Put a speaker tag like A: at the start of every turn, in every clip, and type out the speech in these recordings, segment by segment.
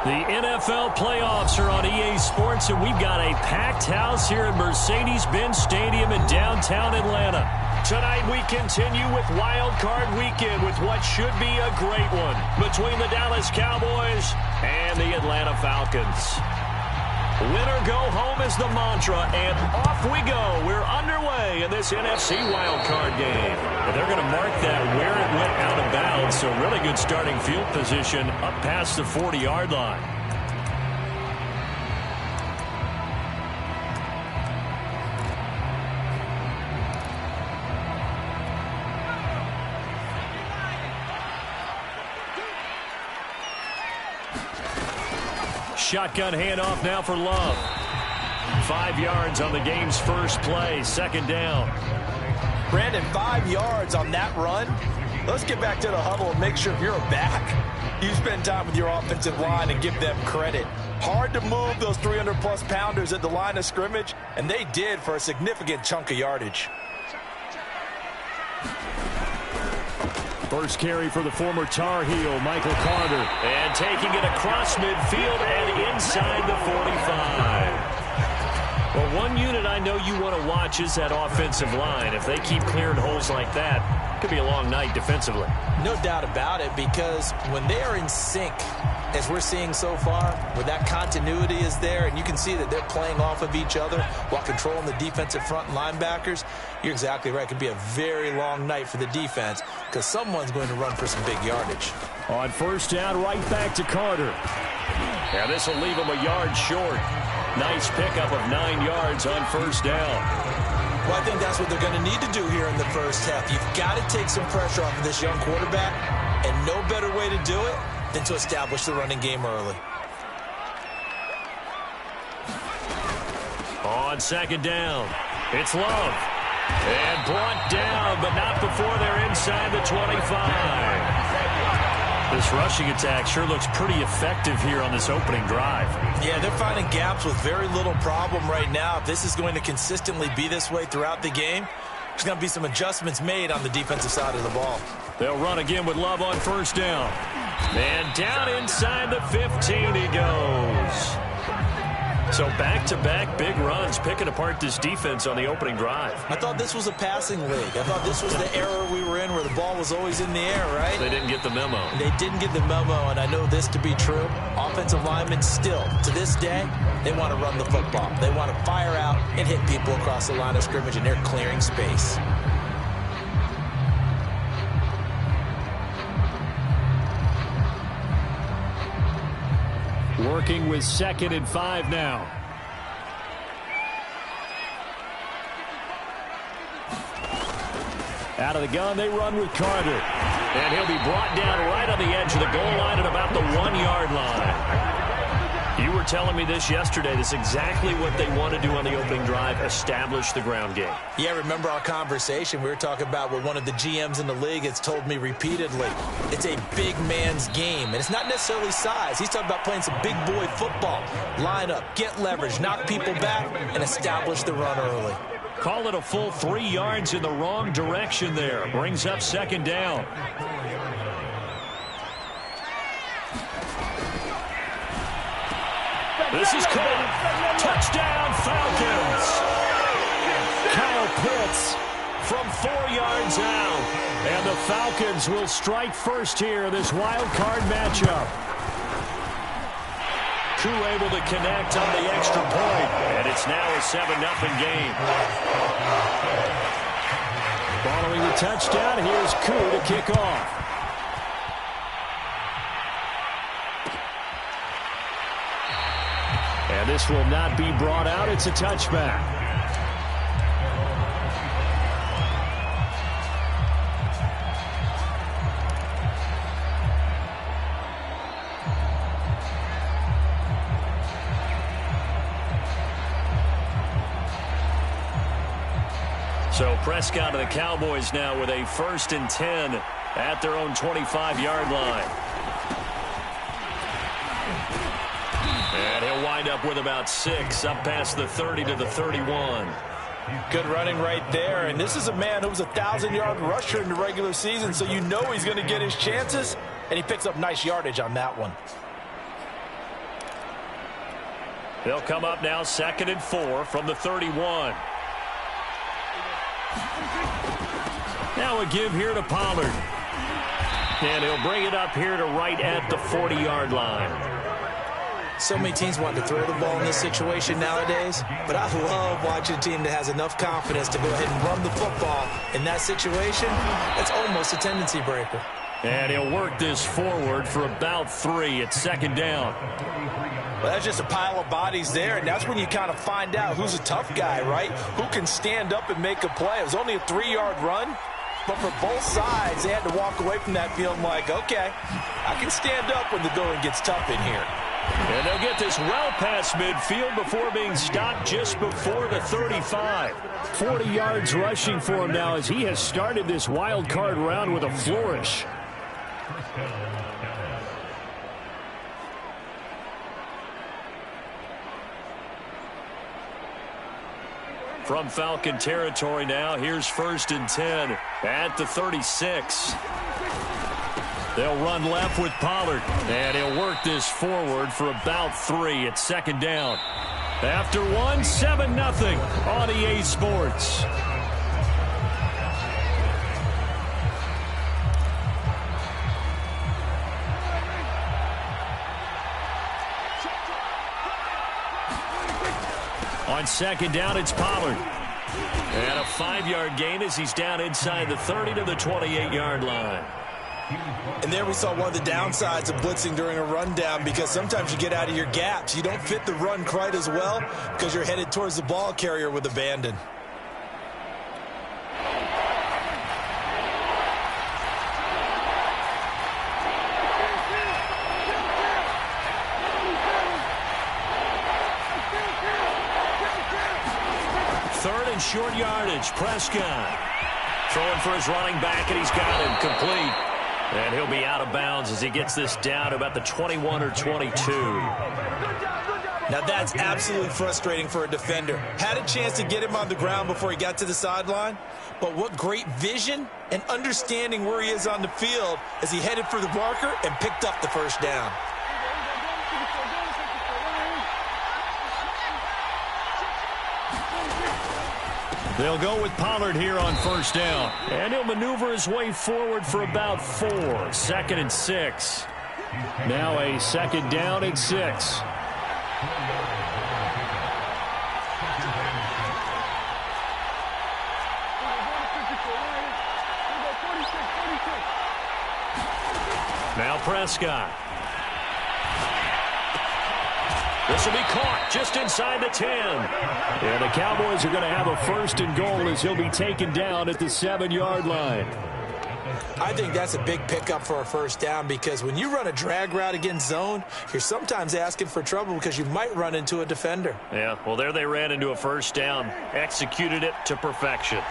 A: The NFL playoffs are on EA Sports, and we've got a packed house here at Mercedes-Benz Stadium in downtown Atlanta. Tonight we continue with Wild Card Weekend with what should be a great one between the Dallas Cowboys and the Atlanta Falcons. Win or go home is the mantra, and off we go. We're underway in this NFC Wild Card game. And they're going to mark that where it went out of bounds, so really good starting field position up past the 40-yard line. Shotgun handoff now for Love. 5 yards on the game's first play, second down.
B: Brandon, 5 yards on that run. Let's get back to the huddle and make sure if you're a back, you spend time with your offensive line and give them credit. Hard to move those 300-plus pounders at the line of scrimmage, and they did for a significant chunk of yardage.
A: First carry for the former Tar Heel, Michael Carter. And taking it across midfield and inside the 45. Well, one unit I know you want to watch is that offensive line. If they keep clearing holes like that, it could be a long night defensively.
B: No doubt about it, because when they are in sync, as we're seeing so far, where that continuity is there, and you can see that they're playing off of each other while controlling the defensive front linebackers, you're exactly right. It could be a very long night for the defense because someone's going to run for some big yardage.
A: On first down, right back to Carter. Yeah, this will leave him a yard short. Nice pickup of 9 yards on first down.
B: Well, I think that's what they're going to need to do here in the first half. You've got to take some pressure off of this young quarterback, and no better way to do it than to establish the running game early.
A: On second down, it's Love. And brought down, but not before they're inside the 25. This rushing attack sure looks pretty effective here on this opening drive.
B: Yeah, they're finding gaps with very little problem right now. If this is going to consistently be this way throughout the game, there's going to be some adjustments made on the defensive side of the ball.
A: They'll run again with Love on first down. And down inside the 15 he goes. So back-to-back big runs, picking apart this defense on the opening drive.
B: I thought this was a passing league. I thought this was the era we were in where the ball was always in the air, right?
A: They didn't get the memo.
B: They didn't get the memo, and I know this to be true. Offensive linemen still, to this day, they want to run the football. They want to fire out and hit people across the line of scrimmage, and they're clearing space.
A: Working with 2nd and 5 now. Out of the gun, they run with Carter. And he'll be brought down right on the edge of the goal line at about the 1-yard line. You were telling me this yesterday. This is exactly what they want to do on the opening drive, establish the ground game.
B: Yeah, remember our conversation. We were talking about what one of the GMs in the league has told me repeatedly. It's a big man's game, and it's not necessarily size. He's talking about playing some big boy football. Line up, get leverage, knock people back, and establish the run early.
A: Call it a full 3 yards in the wrong direction there. Brings up second down. This is caught. Touchdown, Falcons. Kyle Pitts from 4 yards out. And the Falcons will strike first here in this wild card matchup. Koo able to connect on the extra point. And it's now a 7-0 game. Following the touchdown, here's Koo to kick off. And this will not be brought out. It's a touchback. So Prescott and the Cowboys now with a 1st and 10 at their own 25-yard line. And he'll wind up with about 6 up past the 30 to the 31.
B: Good running right there. And this is a man who was a 1,000-yard rusher in the regular season, so you know he's going to get his chances, and he picks up nice yardage on that one.
A: They'll come up now 2nd and 4 from the 31. Now a give here to Pollard. And he'll bring it up here to right at the 40-yard line.
B: So many teams want to throw the ball in this situation nowadays, but I love watching a team that has enough confidence to go ahead and run the football in that situation. That's almost a tendency breaker.
A: And he'll work this forward for about 3 at 2nd down.
B: Well, that's just a pile of bodies there, and that's when you kind of find out who's a tough guy, right? Who can stand up and make a play. It was only a 3-yard run, but for both sides, they had to walk away from that field like, okay, I can stand up when the going gets tough in here.
A: And they'll get this well past midfield before being stopped just before the 35. 40 yards rushing for him now as he has started this wild card round with a flourish. From Falcon territory now, here's 1st and 10 at the 36. They'll run left with Pollard, and he'll work this forward for about 3 at 2nd down. After 1, 7-0 on EA Sports. On 2nd down, it's Pollard. And a 5-yard gain as he's down inside the 30 to the 28-yard line.
B: And there we saw one of the downsides of blitzing during a rundown, because sometimes you get out of your gaps. You don't fit the run quite as well because you're headed towards the ball carrier with abandon.
A: Short yardage, Prescott throwing for his running back, and he's got him complete. And he'll be out of bounds as he gets this down to about the 21 or 22.
B: Now that's absolutely frustrating for a defender. Had a chance to get him on the ground before he got to the sideline, but what great vision and understanding where he is on the field as he headed for the marker and picked up the 1st down.
A: They'll go with Pollard here on 1st down. And he'll maneuver his way forward for about 4. 2nd and 6. Now a 2nd down and 6. Now Prescott. This will be caught just inside the 10. And the Cowboys are going to have a 1st and goal as he'll be taken down at the 7-yard line.
B: I think that's a big pickup for a 1st down, because when you run a drag route against zone, you're sometimes asking for trouble because you might run into a defender.
A: Yeah, well, there they ran into a 1st down, executed it to perfection.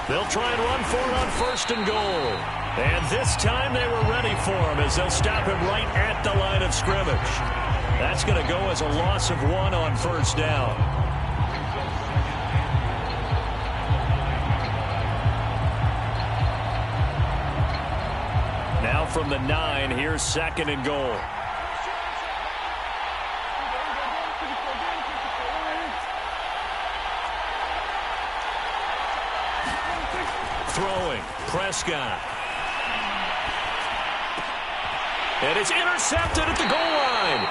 A: They'll try and run for it on 1st and goal. And this time they were ready for him as they'll stop him right at the line of scrimmage. That's going to go as a loss of 1 on 1st down. Now from the 9, here's 2nd and goal. Throwing, Prescott. And it's intercepted at the goal line.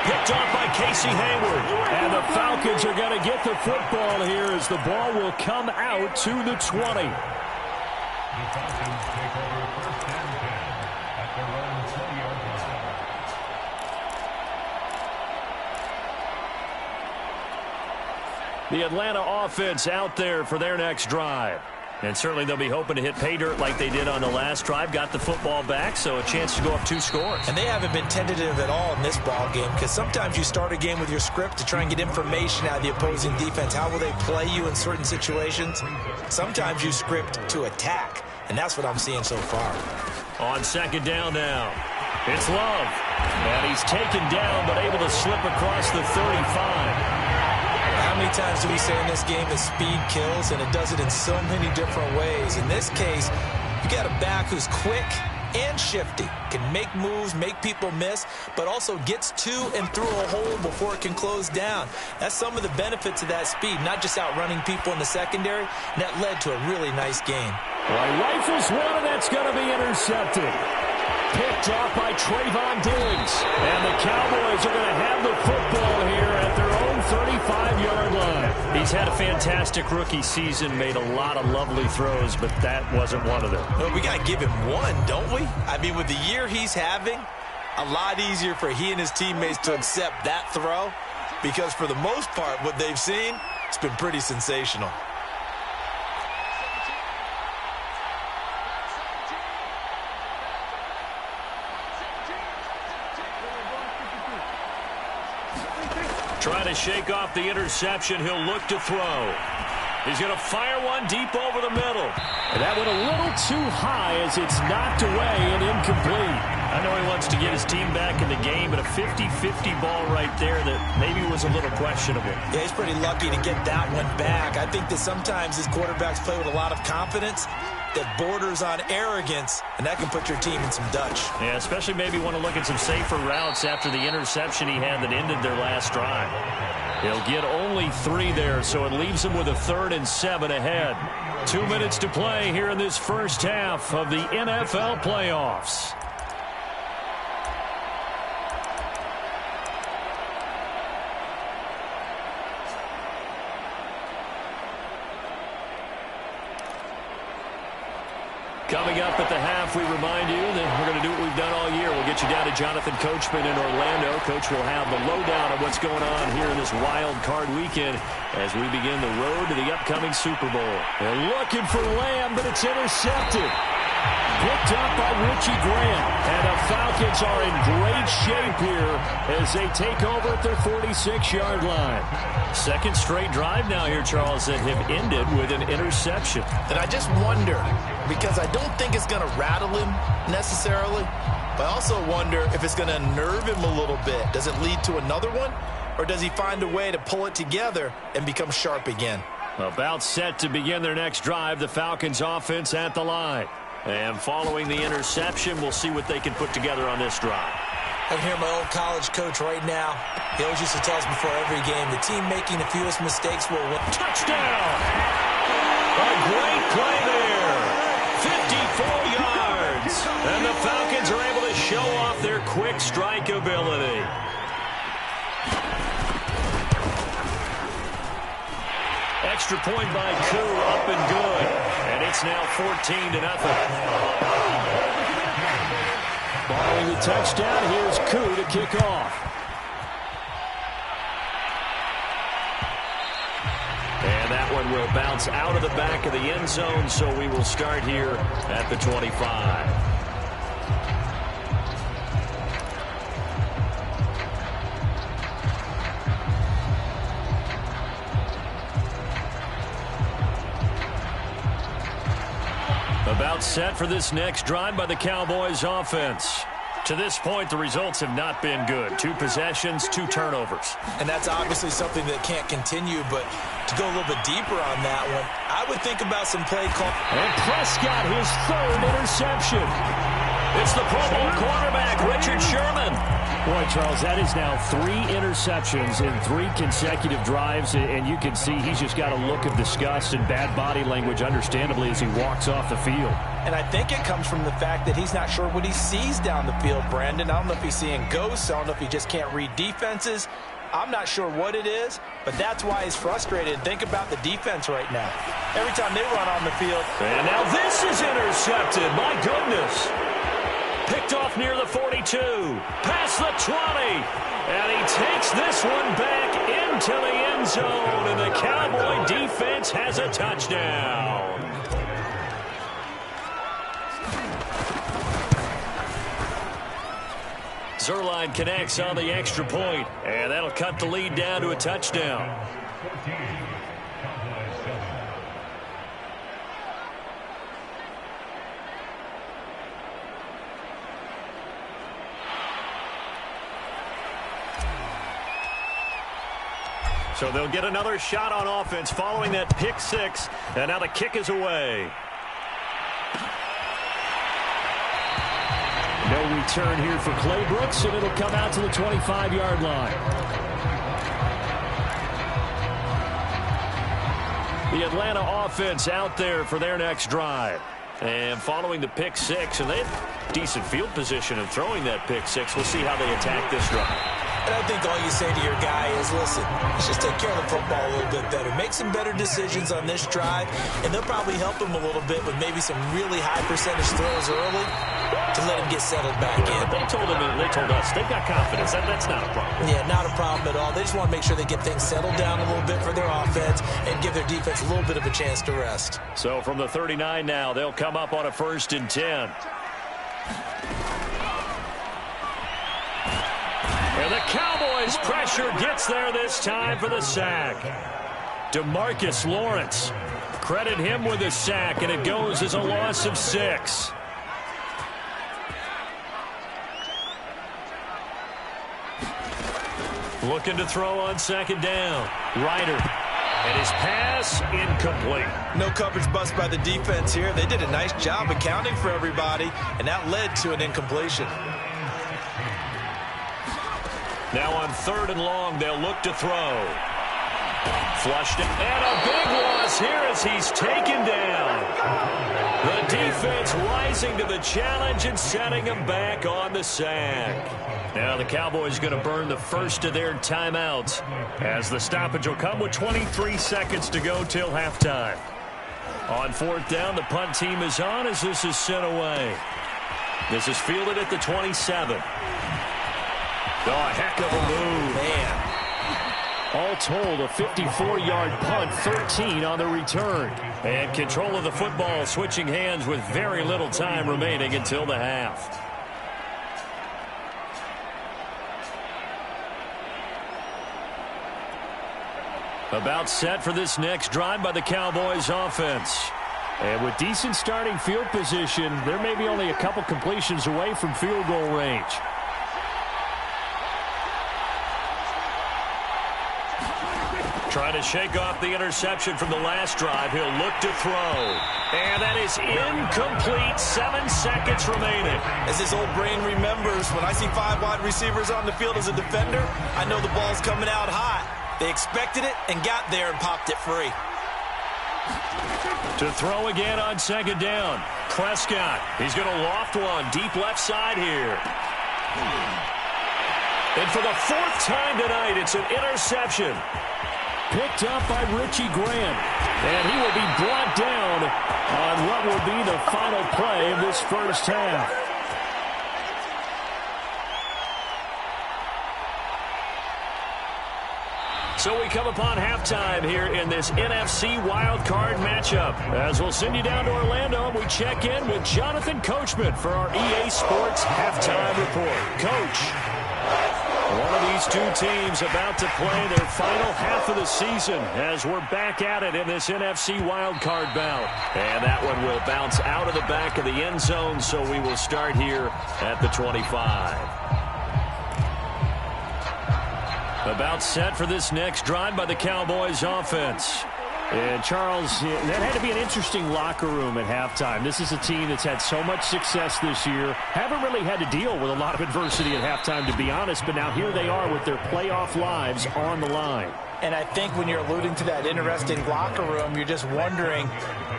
A: Picked off by Casey Hayward. And the Falcons are going to get the football here as the ball will come out to the 20. The Atlanta offense out there for their next drive. And certainly they'll be hoping to hit pay dirt like they did on the last drive. Got the football back, so a chance to go up 2 scores.
B: And they haven't been tentative at all in this ball game, because sometimes you start a game with your script to try and get information out of the opposing defense. How will they play you in certain situations? Sometimes you script to attack, and that's what I'm seeing so far.
A: On 2nd down now, it's Love. And he's taken down but able to slip across the 35.
B: How many times do we say in this game that speed kills, and it does it in so many different ways? In this case, you got a back who's quick, and shifty. Can make moves, make people miss, but also gets to and through a hole before it can close down. That's some of the benefits of that speed, not just outrunning people in the secondary, and that led to a really nice gain.
A: Well, he rifles one, and that's going to be intercepted. Picked off by Trayvon Diggs. And the Cowboys are going to have the football here at their own 35-yard line. He's had a fantastic rookie season, made a lot of lovely throws, but that wasn't one of them.
B: Well, we got to give him one, don't we? I mean, with the year he's having, a lot easier for he and his teammates to accept that throw, because for the most part, what they've seen, it's been pretty sensational.
A: Trying to shake off the interception. He'll look to throw. He's going to fire one deep over the middle. And that went a little too high as it's knocked away and incomplete. I know he wants to get his team back in the game, but a 50-50 ball right there that maybe was a little questionable.
B: Yeah, he's pretty lucky to get that one back. I think that sometimes his quarterbacks play with a lot of confidence that borders on arrogance, and that can put your team in some Dutch.
A: Yeah, especially maybe want to look at some safer routes after the interception he had that ended their last drive. He'll get only 3 there, so it leaves him with a 3rd and 7 ahead. 2 minutes to play here in this first half of the NFL playoffs. Coming up at the half, we remind you that we're going to do what we've done all year. We'll get you down to Jonathan Coachman in Orlando. Coach will have the lowdown of what's going on here in this wild card weekend as we begin the road to the upcoming Super Bowl. They're looking for Lamb, but it's intercepted. Picked up by Richie Grant. And the Falcons are in great shape here as they take over at their 46-yard line. Second straight drive now here, Charles, that have ended with an interception.
B: And I just wonder, because I don't think it's going to rattle him necessarily, but I also wonder if it's going to nerve him a little bit. Does it lead to another one, or does he find a way to pull it together and become sharp again?
A: About set to begin their next drive, the Falcons offense at the line. And following the interception, we'll see what they can put together on this drive.
B: I can hear my old college coach right now. He always used to tell us before every game, the team making the fewest mistakes will win.
A: Touchdown! A great play there. 54 yards. And the Falcons are able to show off their quick strike ability. Extra point by Koo, up and good. And it's now 14-0. Following the touchdown, here's Koo to kick off. And that one will bounce out of the back of the end zone, so we will start here at the 25. About set for this next drive by the Cowboys offense. To this point, the results have not been good. 2 possessions, 2 turnovers.
B: And that's obviously something that can't continue, but to go a little bit deeper on that one, I would think about some play call.
A: And Prescott, his 3rd interception. It's the Pro Bowl quarterback, Richard Sherman. Boy, Charles, that is now 3 interceptions in 3 consecutive drives, and you can see he's just got a look of disgust and bad body language, understandably, as he walks off the field.
B: And I think it comes from the fact that he's not sure what he sees down the field, Brandon. I don't know if he's seeing ghosts. I don't know if he just can't read defenses. I'm not sure what it is, but that's why he's frustrated. Think about the defense right now. Every time they run on the field.
A: And now this is intercepted. My goodness. Picked off near the 42. Past the 20. And he takes this one back into the end zone. And the Cowboy defense has a touchdown. Zuerlein connects on the extra point, and that'll cut the lead down to a touchdown. So they'll get another shot on offense following that pick 6, and now the kick is away. return here for Clay Brooks, and it'll come out to the 25-yard line. The Atlanta offense out there for their next drive. And following the pick six, and they have decent field position of throwing that pick six. We'll see how they attack this drive.
B: And I think all you say to your guy is, listen, let's just take care of the football a little bit better. Make some better decisions on this drive, and they'll probably help him a little bit with maybe some really high percentage throws early to let him get settled back in.
A: But they told us they've got confidence. That's not a problem.
B: Yeah, not a problem at all. They just want to make sure they get things settled down a little bit for their offense and give their defense a little bit of a chance to rest.
A: So from the 39 now, they'll come up on a 1st and 10. And the Cowboys' pressure gets there this time for the sack. DeMarcus Lawrence. Credit him with a sack, and it goes as a loss of 6. Looking to throw on 2nd down. Ryder. And his pass incomplete.
B: No coverage bust by the defense here. They did a nice job accounting for everybody, and that led to an incompletion.
A: Now on 3rd and long, they'll look to throw. Flushed it. And a big loss here as he's taken down. The defense rising to the challenge and setting him back on the sack. Now the Cowboys going to burn the first of their timeouts as the stoppage will come with 23 seconds to go till halftime. On 4th down, the punt team is on as this is sent away. This is fielded at the 27. Oh, a heck of a move.
B: Man.
A: All told, a 54-yard punt, 13 on the return. And control of the football switching hands with very little time remaining until the half. About set for this next drive by the Cowboys offense. And with decent starting field position, they're maybe only a couple completions away from field goal range. Trying to shake off the interception from the last drive. He'll look to throw. And that is incomplete. 7 seconds remaining.
B: As his old brain remembers, when I see 5 wide receivers on the field as a defender, I know the ball's coming out hot. They expected it and got there and popped it free.
A: To throw again on 2nd down. Prescott. He's going to loft one deep left side here. And for the 4th time tonight, it's an interception. Picked up by Richie Grant. And he will be brought down on what will be the final play of this first half. So we come upon halftime here in this NFC wildcard matchup. As we'll send you down to Orlando, we check in with Jonathan Coachman for our EA Sports Halftime Report. Coach. One of these two teams about to play their final half of the season as we're back at it in this NFC wildcard bout. And that one will bounce out of the back of the end zone, so we will start here at the 25. About set for this next drive by the Cowboys offense. And, Charles, that had to be an interesting locker room at halftime. This is a team that's had so much success this year. Haven't really had to deal with a lot of adversity at halftime, to be honest. But now here they are with their playoff lives on the line.
C: And I think when you're alluding to that interesting locker room, you're just wondering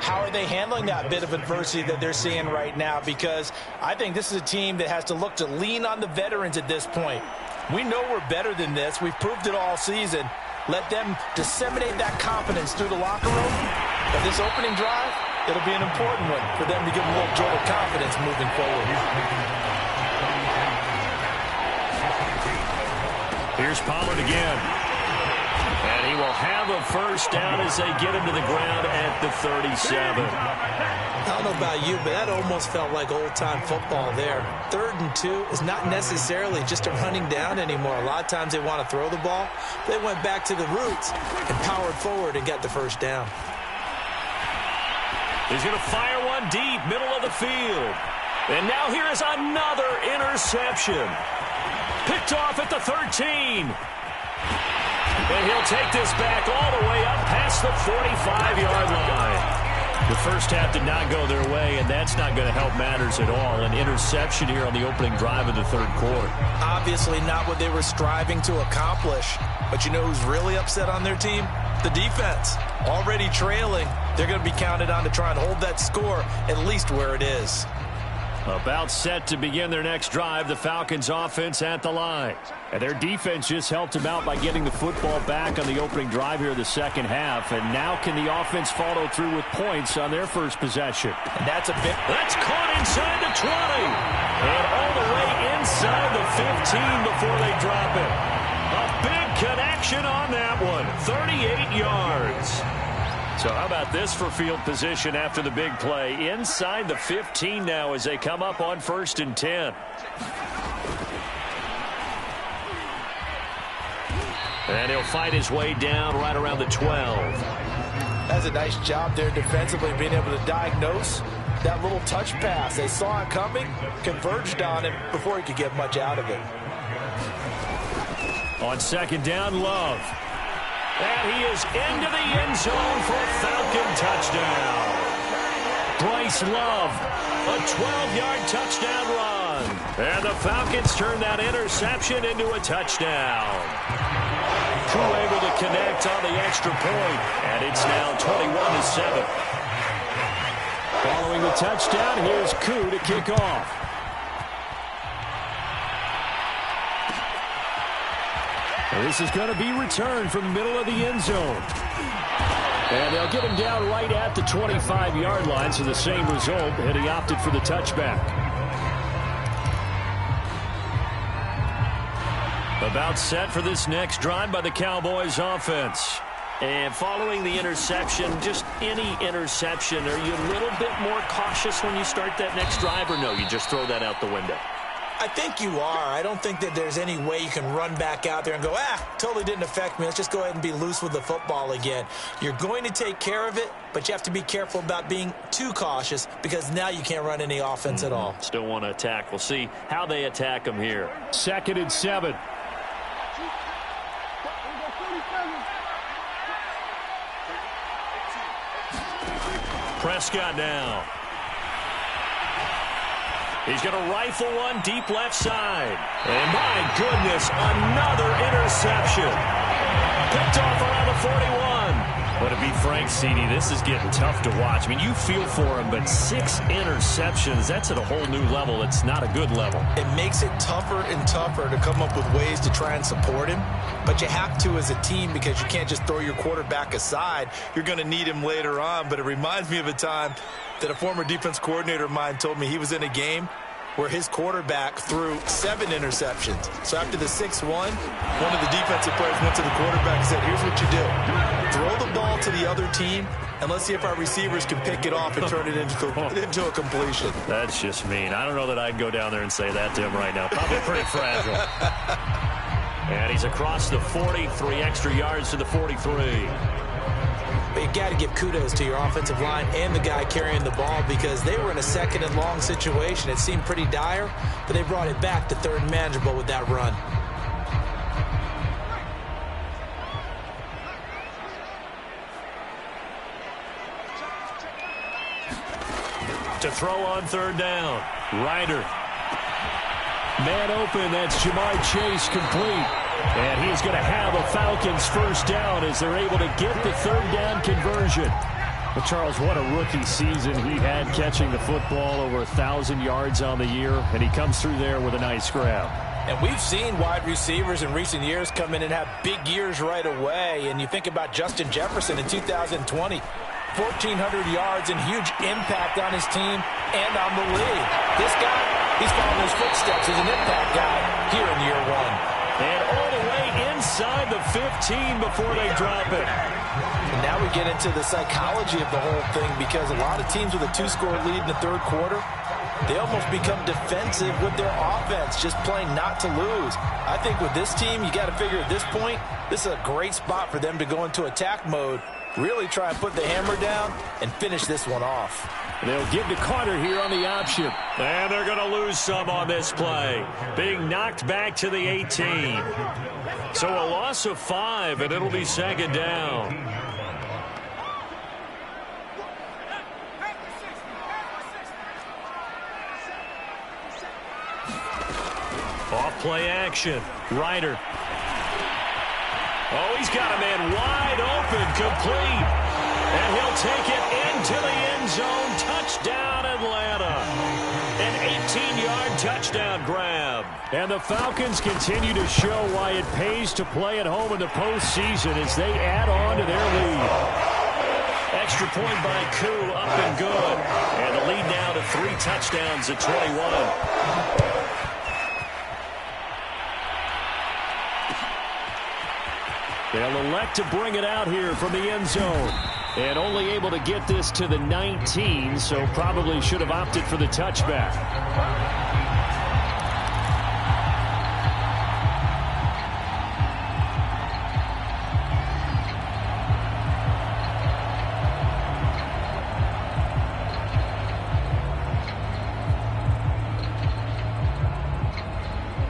C: how are they handling that bit of adversity that they're seeing right now? Because I think this is a team that has to look to lean on the veterans at this point. We know we're better than this. We've proved it all season. Let them disseminate that confidence through the locker room. But this opening drive, it'll be an important one for them to give them a little jolt of confidence moving forward.
A: Here's Pollard again. And he will have a first down as they get him to the ground at the 37.
B: I don't know about you, but that almost felt like old-time football there. 3rd and 2 is not necessarily just a running down anymore. A lot of times they want to throw the ball. They went back to the roots and powered forward and got the first down.
A: He's going to fire one deep, middle of the field. And now here is another interception. Picked off at the 13. And he'll take this back all the way up past the 45-yard line. The first half did not go their way, and that's not going to help matters at all. An interception here on the opening drive of the third quarter.
B: Obviously not what they were striving to accomplish. But you know who's really upset on their team? The defense. Already trailing. They're going to be counted on to try and hold that score at least where it is.
A: About set to begin their next drive, the Falcons offense at the line. And their defense just helped them out by getting the football back on the opening drive here in the second half. And now can the offense follow through with points on their first possession?
B: And that's
A: caught inside the 20. And all the way inside the 15 before they drop it. A big connection on that one. 38 yards. So how about this for field position after the big play? Inside the 15 now as they come up on 1st and 10. And he'll fight his way down right around the 12.
C: That's a nice job there defensively, being able to diagnose that little touch pass. They saw it coming, converged on it before he could get much out of it.
A: On 2nd down, Love. And he is into the end zone for a Falcon touchdown. Bryce Love, a 12-yard touchdown run. And the Falcons turn that interception into a touchdown. Koo able to connect on the extra point, and it's now 21-7. Following the touchdown, here's Koo to kick off. This is going to be returned from the middle of the end zone. And they'll get him down right at the 25-yard line, so the same result, and he opted for the touchback. About set for this next drive by the Cowboys offense. And following the interception, just any interception, are you a little bit more cautious when you start that next drive, or no, you just throw that out the window?
B: I think you are. I don't think that there's any way you can run back out there and go, totally didn't affect me. Let's just go ahead and be loose with the football again. You're going to take care of it, but you have to be careful about being too cautious because now you can't run any offense at all.
A: Still want to attack. We'll see how they attack them here. 2nd and 7. Prescott now. He's going to rifle one deep left side. And my goodness, another interception. Picked off around the 41. But to be frank, CD, this is getting tough to watch. I mean, you feel for him, but 6 interceptions, that's at a whole new level. It's not a good level.
B: It makes it tougher and tougher to come up with ways to try and support him. But you have to as a team because you can't just throw your quarterback aside. You're going to need him later on. But it reminds me of a time that a former defense coordinator of mine told me he was in a game where his quarterback threw 7 interceptions. So after the 6-1, one of the defensive players went to the quarterback and said, here's what you do. Throw the ball to the other team, and let's see if our receivers can pick it off and turn it into a completion.
A: That's just mean. I don't know that I'd go down there and say that to him right now. Probably pretty fragile. And he's across the 40, 3 extra yards to the 43.
B: But you got to give kudos to your offensive line and the guy carrying the ball because they were in a 2nd and long situation. It seemed pretty dire, but they brought it back to 3rd and manageable with that run.
A: To throw on 3rd down. Ryder. Man open, that's Jamar Chase complete. And he's going to have a Falcons first down as they're able to get the 3rd down conversion. But Charles, what a rookie season he had catching the football, over 1,000 yards on the year, and he comes through there with a nice grab.
C: And we've seen wide receivers in recent years come in and have big years right away. And you think about Justin Jefferson in 2020. 1,400 yards and huge impact on his team and on the league. This guy, he's following his footsteps as an impact guy here in year 1.
A: And all the way inside the 15 before they drop it.
C: And now we get into the psychology of the whole thing because a lot of teams with a 2-score lead in the 3rd quarter, they almost become defensive with their offense, just playing not to lose. I think with this team, you got to figure at this point, this is a great spot for them to go into attack mode, really try and put the hammer down and finish this one off.
A: They'll give to Carter here on the option. And they're going to lose some on this play. Being knocked back to the 18. So a loss of 5, and it'll be 2nd down. Off play action. Ryder. Oh, he's got a man wide open, complete. And he'll take it into the end zone. Touchdown, Atlanta. An 18-yard touchdown grab. And the Falcons continue to show why it pays to play at home in the postseason as they add on to their lead. Extra point by Koo, up and good. And the lead now to 3 touchdowns at 21. They'll elect to bring it out here from the end zone. And only able to get this to the 19, so probably should have opted for the touchback.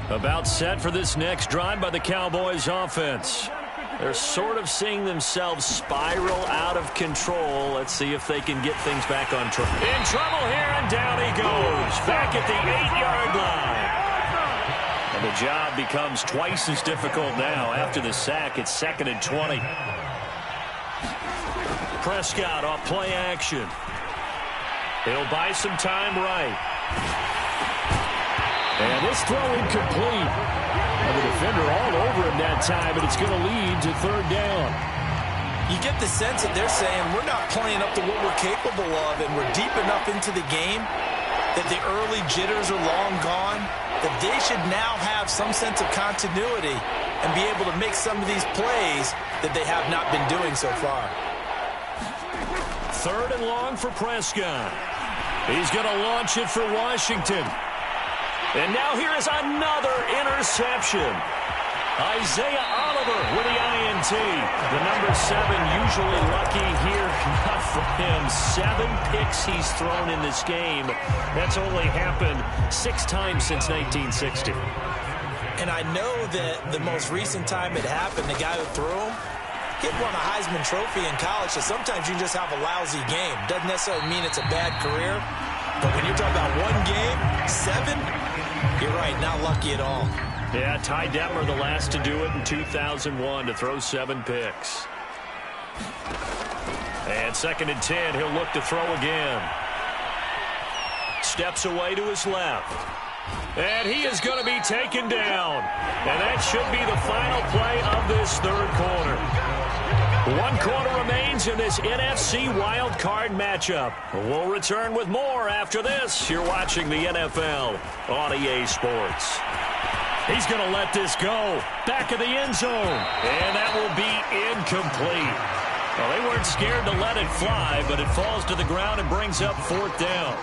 A: About set for this next drive by the Cowboys offense. They're sort of seeing themselves spiral out of control. Let's see if they can get things back on track. In trouble here, and down he goes. Back at the 8-yard line. And the job becomes twice as difficult now. After the sack, it's 2nd and 20. Prescott off play action. He'll buy some time right. And this throw incomplete. And the defender all over him that time, but it's going to lead to 3rd down.
B: You get the sense that they're saying we're not playing up to what we're capable of, and we're deep enough into the game that the early jitters are long gone, that they should now have some sense of continuity and be able to make some of these plays that they have not been doing so far.
A: 3rd and long for Prescott. He's going to launch it for Washington. And now here is another interception. Isaiah Oliver with the INT. The number 7 usually lucky here. Not for him. 7 picks he's thrown in this game. That's only happened 6 times since 1960.
B: And I know that the most recent time it happened, the guy who threw him, he won a Heisman Trophy in college, so sometimes you just have a lousy game. Doesn't necessarily mean it's a bad career. But when you're talking about one game, 7, you're right, not lucky at all.
A: Yeah, Ty Detmer, the last to do it in 2001, to throw 7 picks. And 2nd and 10, he'll look to throw again. Steps away to his left. And he is going to be taken down. And that should be the final play of this 3rd quarter. 1 quarter remains in this NFC Wild Card matchup. We'll return with more after this. You're watching the NFL on EA Sports. He's going to let this go. Back of the end zone. And that will be incomplete. Well, they weren't scared to let it fly, but it falls to the ground and brings up 4th down.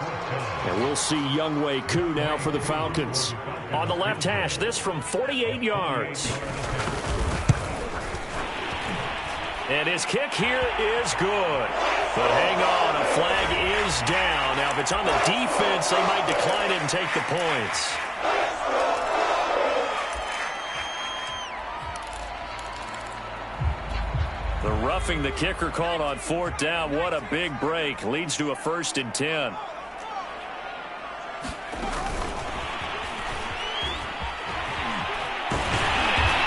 A: And we'll see Younghoe Koo now for the Falcons. On the left hash, this from 48 yards. And his kick here is good. But hang on, a flag is down. Now, if it's on the defense, they might decline it and take the points. The roughing the kicker called on 4th down. What a big break. Leads to a 1st and 10.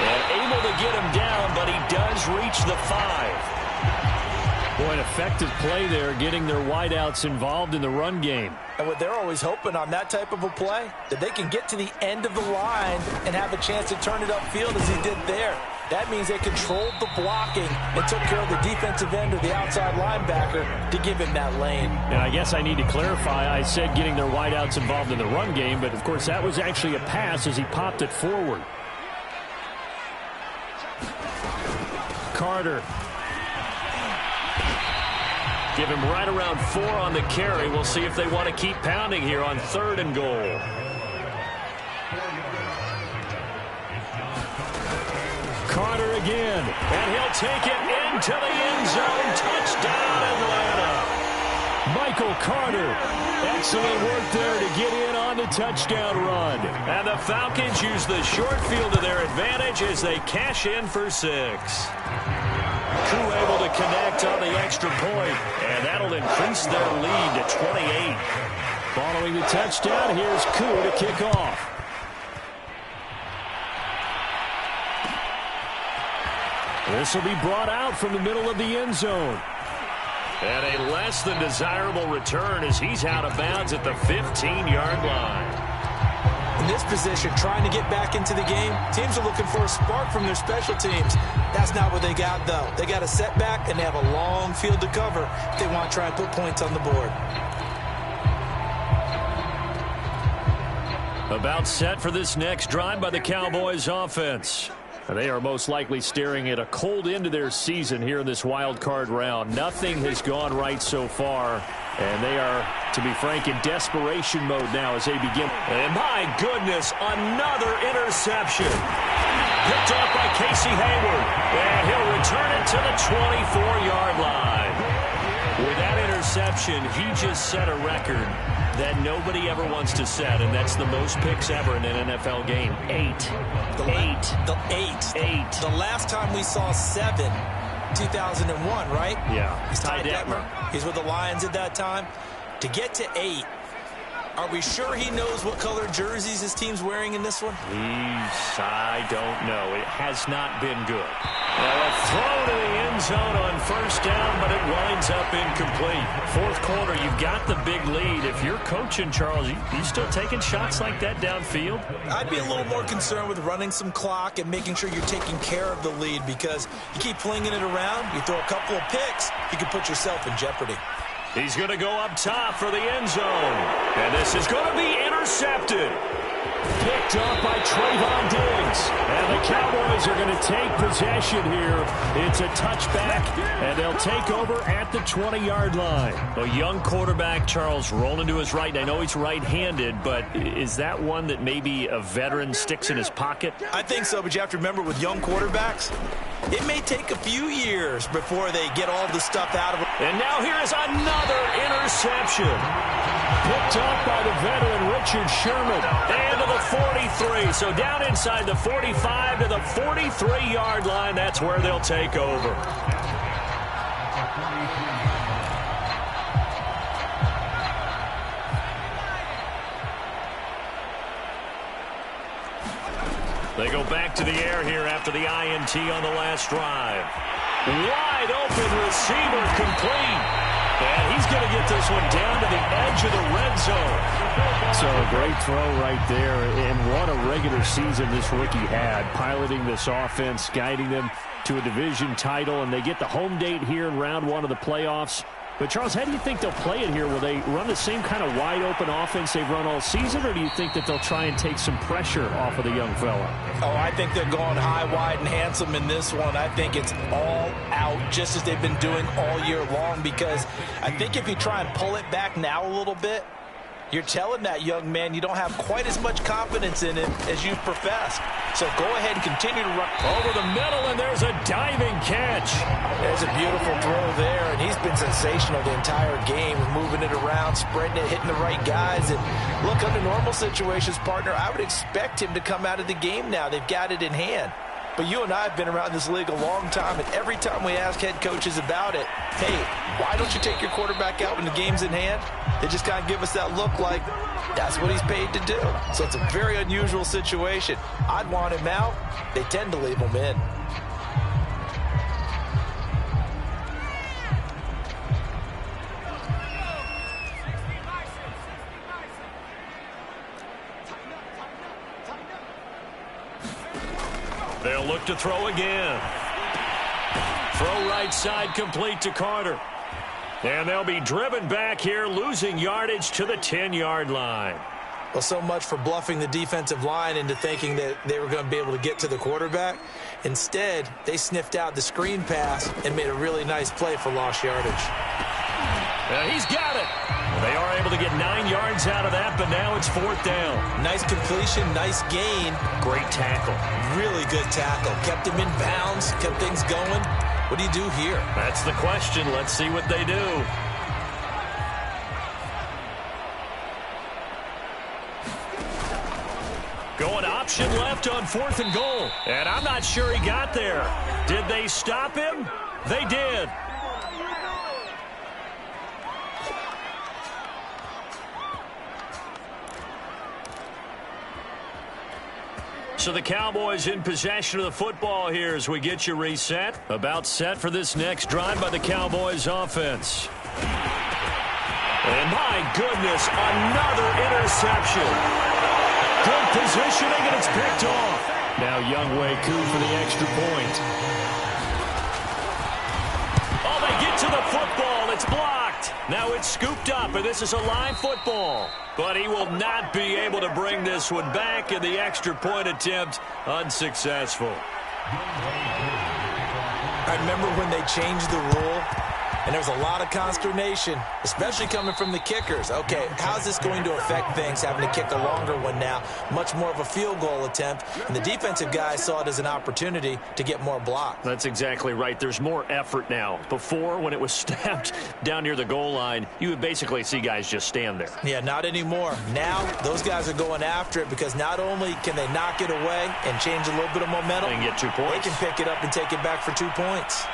A: And able to get him down, but he does reach the 5. Boy, an effective play there, getting their wideouts involved in the run game.
C: And what they're always hoping on that type of a play, that they can get to the end of the line and have a chance to turn it upfield as he did there. That means they controlled the blocking and took care of the defensive end or the outside linebacker to give him that lane.
A: And I guess I need to clarify, I said getting their wideouts involved in the run game, but of course that was actually a pass as he popped it forward. Carter. Give him right around 4 on the carry. We'll see if they want to keep pounding here on 3rd and goal. Carter again, and he'll take it into the end zone. Touchdown, Atlanta. Michael Carter, excellent work there to get in on the touchdown run. And the Falcons use the short field to their advantage as they cash in for 6. Koo able to connect on the extra point, and that'll increase their lead to 28. Following the touchdown, here's Koo to kick off. This will be brought out from the middle of the end zone. And a less than desirable return as he's out of bounds at the 15-yard line.
B: In this position, trying to get back into the game, teams are looking for a spark from their special teams. That's not what they got, though. They got a setback, and they have a long field to cover if they want to try and put points on the board.
A: About set for this next drive by the Cowboys offense. They are most likely staring at a cold end to their season here in this wild card round. Nothing has gone right so far, and they are, to be frank, in desperation mode now as they begin. And my goodness, another interception. Picked up by Casey Hayward, and he'll return it to the 24-yard line. With that interception, he just set a record that nobody ever wants to set, and that's the most picks ever in an NFL game. Eight.
B: The last time we saw 7, 2001, right?
A: Yeah.
B: He's Ty Detmer. He's with the Lions at that time. To get to 8, are we sure he knows what color jerseys his team's wearing in this one?
A: I don't know. It has not been good. Now a throw to the end zone on first down, but it winds up incomplete. Fourth quarter, you've got the big lead. If you're coaching, Charles, you still taking shots like that downfield?
B: I'd be a little more concerned with running some clock and making sure you're taking care of the lead, because you keep flinging it around, you throw a couple of picks, you can put yourself in jeopardy.
A: He's going to go up top for the end zone. And this is going to be intercepted. Picked up by Trayvon Diggs. And the Cowboys are going to take possession here. It's a touchback, and they'll take over at the 20-yard line. A young quarterback, Charles, rolling to his right. I know he's right-handed, but is that one that maybe a veteran sticks in his pocket?
B: I think so, but you have to remember with young quarterbacks, it may take a few years before they get all the stuff out of them.
A: And now here is another interception. Picked up by the veteran Richard Sherman. And to the 43. So down inside the 45 to the 43-yard line. That's where they'll take over. They go back to the air here after the INT on the last drive. Wide open receiver complete. And he's going to get this one down to the edge of the red zone. So a great throw right there. And what a regular season this rookie had, piloting this offense, guiding them to a division title. And they get the home date here in round 1 of the playoffs. But, Charles, how do you think they'll play it here? Will they run the same kind of wide-open offense they've run all season, or do you think that they'll try and take some pressure off of the young fella?
B: Oh, I think they're going high, wide, and handsome in this one. I think it's all out, just as they've been doing all year long, because I think if you try and pull it back now a little bit, you're telling that young man you don't have quite as much confidence in him as you professed. So go ahead and continue to run.
A: Over the middle, and there's a diving catch.
B: There's a beautiful throw there, and he's been sensational the entire game, moving it around, spreading it, hitting the right guys. And look, under normal situations, partner, I would expect him to come out of the game now. They've got it in hand. But you and I have been around this league a long time, and every time we ask head coaches about it, hey, why don't you take your quarterback out when the game's in hand? They just kind of give us that look like that's what he's paid to do. So it's a very unusual situation. I'd want him out. They tend to leave him in.
A: They'll look to throw again. Throw right side complete to Carter. And they'll be driven back here, losing yardage to the 10-yard line.
B: Well, so much for bluffing the defensive line into thinking that they were going to be able to get to the quarterback. Instead, they sniffed out the screen pass and made a really nice play for lost yardage.
A: He's got it. They are able to get 9 yards out of that, but now it's 4th down.
B: Nice completion, nice gain.
A: Great tackle.
B: Really good tackle. Kept him in bounds, kept things going. What do you do here?
A: That's the question. Let's see what they do. Going option left on 4th and goal. And I'm not sure he got there. Did they stop him? They did. So the Cowboys in possession of the football here as we get you reset. About set for this next drive by the Cowboys offense. And my goodness, another interception. Good positioning, and it's picked off. Now Younghoe Koo for the extra point. Oh, they get to the football. It's blocked. Now it's scooped up, and this is a live football. But he will not be able to bring this one back, and the extra point attempt unsuccessful.
B: I remember when they changed the rule, and there was a lot of consternation, especially coming from the kickers. Okay, how's this going to affect things, having to kick a longer one now? Much more of a field goal attempt, and the defensive guys saw it as an opportunity to get more blocks.
A: That's exactly right. There's more effort now. Before, when it was snapped down near the goal line, you would basically see guys just stand there.
B: Yeah, not anymore. Now, those guys are going after it because not only can they knock it away and change a little bit of momentum,
A: and get 2 points.
B: They can pick it up and take it back for 2 points.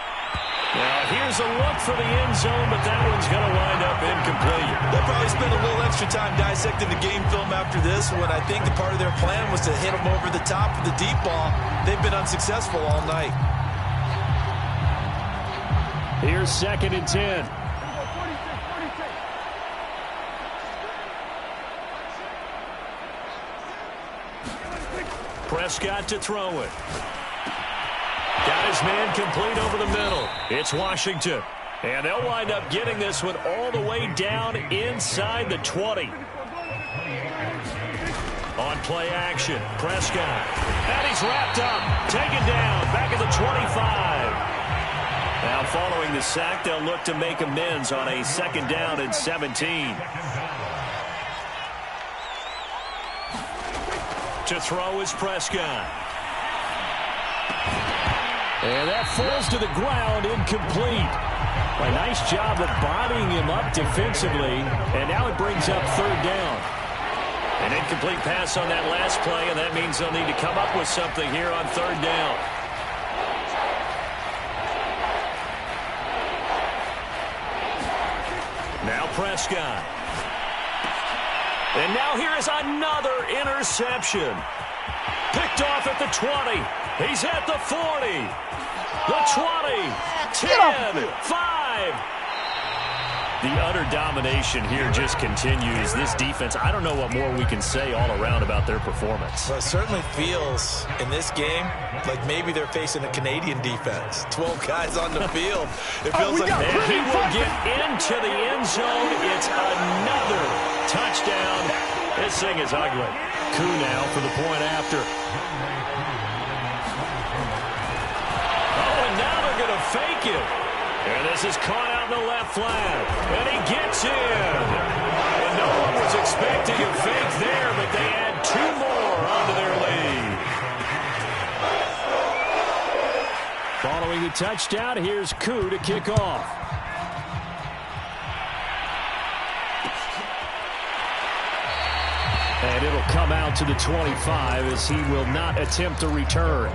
A: Now, here's a look for the end zone, but that one's going to wind up incomplete.
D: They'll probably spend a little extra time dissecting the game film after this when I think the part of their plan was to hit them over the top of the deep ball. They've been unsuccessful all night.
A: Here's 2nd and 10. Prescott to throw it. Got his man complete over the middle. It's Washington. And they'll wind up getting this one all the way down inside the 20. On play action, Prescott. And he's wrapped up. Taken down. Back at the 25. Now following the sack, they'll look to make amends on a 2nd down and 17. To throw is Prescott. And that falls to the ground, incomplete. A nice job of bodying him up defensively, and now it brings up 3rd down. An incomplete pass on that last play, and that means they'll need to come up with something here on 3rd down. Now Prescott. And now here is another interception. Picked off at the 20. He's at the 40. The 20, 10, 5. The utter domination here just continues. This defense, I don't know what more we can say all around about their performance.
B: Well, it certainly feels in this game like maybe they're facing a Canadian defense. 12 guys on the field. It feels like
A: he will get into the end zone. It's another touchdown. This thing is ugly. Koo now for the point after. Fake it. And this is caught out in the left flat. And he gets in. And no one was expecting a fake there, but they add 2 more onto their lead. Following the touchdown, here's Koo to kick off. And it'll come out to the 25 as he will not attempt a return.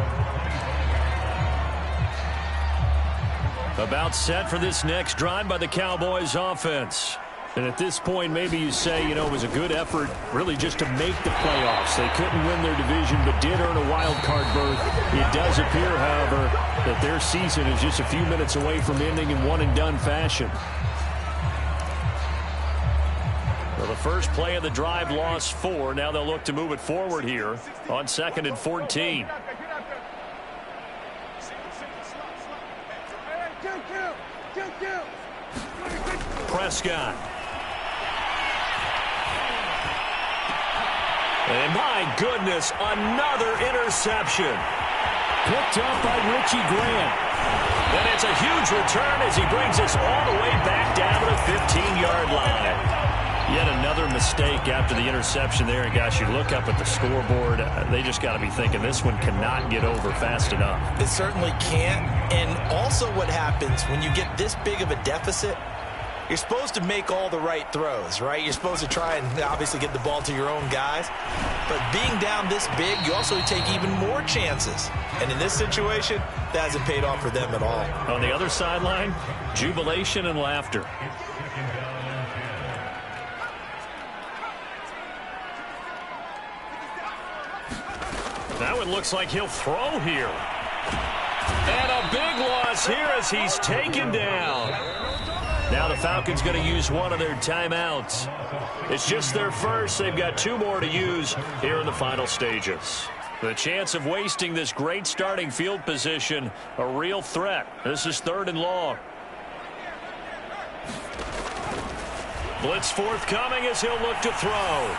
A: About set for this next drive by the Cowboys offense. And at this point, maybe you say, you know, it was a good effort really just to make the playoffs. They couldn't win their division but did earn a wild card berth. It does appear, however, that their season is just a few minutes away from ending in one-and-done fashion. Well, the first play of the drive lost 4. Now they'll look to move it forward here on 2nd and 14. Prescott. And my goodness, another interception. Picked up by Richie Grant. And it's a huge return as he brings us all the way back down to the 15-yard line. Yet another mistake after the interception there. And, gosh, you look up at the scoreboard, they just got to be thinking this one cannot get over fast enough.
B: It certainly can't. And also what happens when you get this big of a deficit, you're supposed to make all the right throws, right? You're supposed to try and obviously get the ball to your own guys. But being down this big, you also take even more chances. And in this situation, that hasn't paid off for them at all.
A: On the other sideline, jubilation and laughter. That it looks like he'll throw here. And a big loss here as he's taken down. Now the Falcons going to use one of their timeouts. It's just their first. They've got 2 more to use here in the final stages. The chance of wasting this great starting field position, a real threat. This is 3rd and long. Blitz forthcoming as he'll look to throw.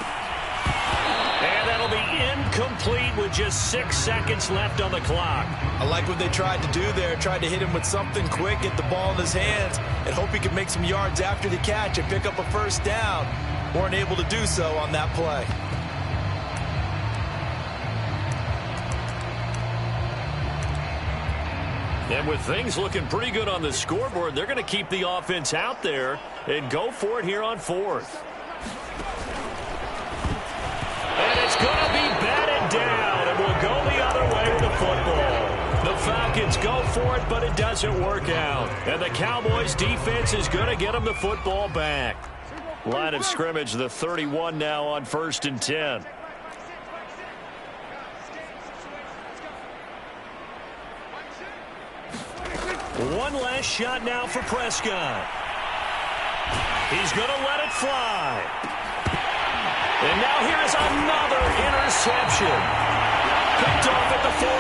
A: And that'll be incomplete with just 6 seconds left on the clock.
D: I like what they tried to do there. Tried to hit him with something quick, get the ball in his hands, and hope he could make some yards after the catch and pick up a first down. Weren't able to do so on that play.
A: And with things looking pretty good on the scoreboard, they're going to keep the offense out there and go for it here on 4th. And it's going to be batted down, and we'll go the other way with the football. The Falcons go for it, but it doesn't work out. And the Cowboys defense is going to get them the football back. Line of scrimmage, the 31 now on 1st and 10. One last shot now for Prescott. He's going to let it fly. And now here is another interception. Picked off at the 40.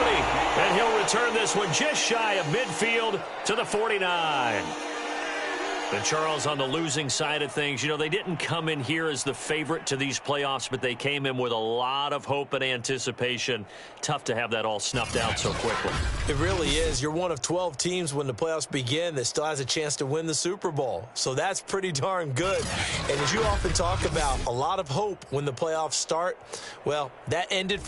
A: And he'll return this one just shy of midfield to the 49. And Charles, on the losing side of things, you know, they didn't come in here as the favorite to these playoffs, but they came in with a lot of hope and anticipation. Tough to have that all snuffed out so quickly.
B: It really is. You're one of 12 teams when the playoffs begin that still has a chance to win the Super Bowl. So that's pretty darn good. And as you often talk about, a lot of hope when the playoffs start. Well, that ended